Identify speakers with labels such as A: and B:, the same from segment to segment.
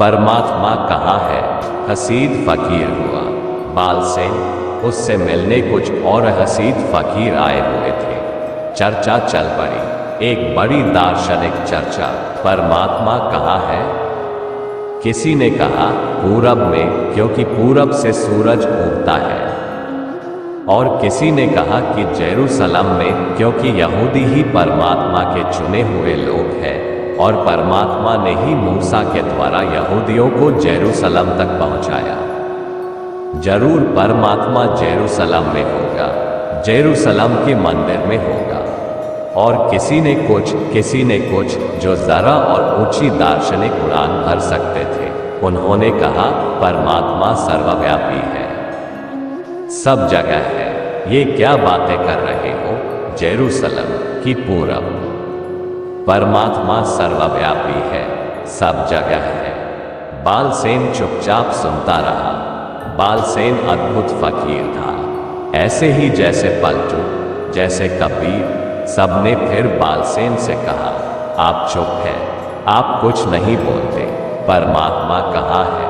A: परमात्मा कहाँ है? हसीद फकीर हुआ। बालसेन उससे मिलने कुछ और हसीद फकीर आए हुए थे। चर्चा चल पड़ी, एक बड़ी दार्शनिक चर्चा। परमात्मा कहाँ है? किसी ने कहा पूरब में, क्योंकि पूरब से सूरज उगता है। और किसी ने कहा कि जेरूसलम में, क्योंकि यहूदी ही परमात्मा के चुने हुए लोग हैं और परमात्मा ने ही मूसा के द्वारा यहूदियों को जेरूसलम तक पहुंचाया। जरूर परमात्मा जेरूसलम में होगा, जेरूसलम के मंदिर में होगा। और किसी ने कुछ जो जरा और ऊंची दार्शनिक उड़ान भर सकते थे, उन्होंने कहा परमात्मा सर्वव्यापी है, सब जगह है। ये क्या बातें कर रहे हो? जेरूसलम की पूरब। परमात्मा सर्वव्यापी है, सब जगह है। बालसेन चुपचाप सुनता रहा। बालसेन अद्भुत फकीर था, ऐसे ही जैसे पलटू, जैसे कबीर। सबने फिर बालसेन से कहा, आप चुप हैं, आप कुछ नहीं बोलते, परमात्मा कहाँ है?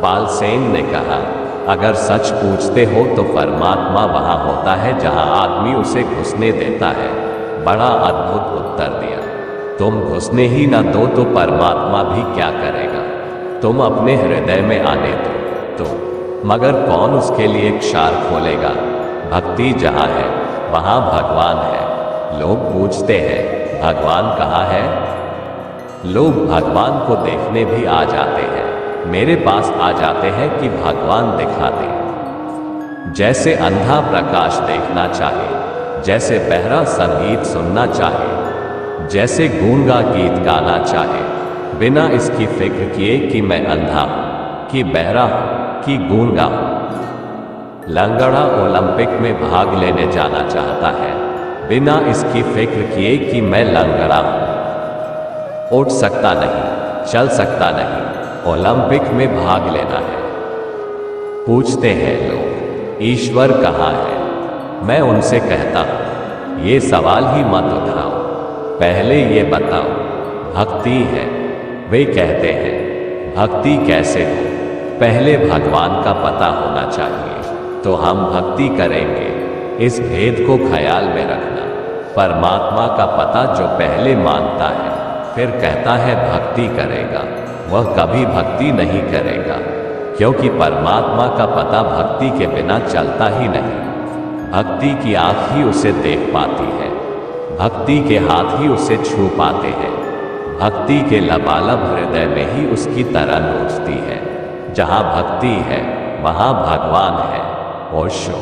A: बालसेन ने कहा, अगर सच पूछते हो तो परमात्मा वहां होता है जहां आदमी उसे घुसने देता है। बड़ा अद्भुत उत्तर दिया। तुम घुसने ही ना दो तो परमात्मा भी क्या करेगा? तुम अपने हृदय में आने दो तो। मगर कौन उसके लिए क्षार खोलेगा? भक्ति जहां है वहां भगवान है। लोग पूछते हैं भगवान कहाँ है? लोग भगवान को देखने भी आ जाते हैं, मेरे पास आ जाते हैं कि भगवान दिखा दे। जैसे अंधा प्रकाश देखना चाहे, जैसे बहरा संगीत सुनना चाहे, जैसे गूंगा गीत गाना चाहे, बिना इसकी फिक्र किए कि मैं अंधा हूं, कि बहरा हूं, कि गूंगा हूं। लंगड़ा ओलंपिक में भाग लेने जाना चाहता है, बिना इसकी फिक्र किए कि मैं लंगड़ा हूं। उठ सकता नहीं, चल सकता नहीं, ओलंपिक में भाग लेना है। पूछते हैं लोग ईश्वर कहाँ है? मैं उनसे कहता हूं, ये सवाल ही मत उठाओ, पहले ये बताओ भक्ति है। वे कहते हैं भक्ति कैसे हो? पहले भगवान का पता होना चाहिए तो हम भक्ति करेंगे। इस भेद को ख्याल में रखना। परमात्मा का पता जो पहले मानता है फिर कहता है भक्ति करेगा, वह कभी भक्ति नहीं करेगा, क्योंकि परमात्मा का पता भक्ति के बिना चलता ही नहीं। भक्ति की आंख ही उसे देख पाती है, भक्ति के हाथ ही उसे छू पाते हैं, भक्ति के लबालब हृदय में ही उसकी तरंग उठती है। जहाँ भक्ति है वहाँ भगवान है। ओशो।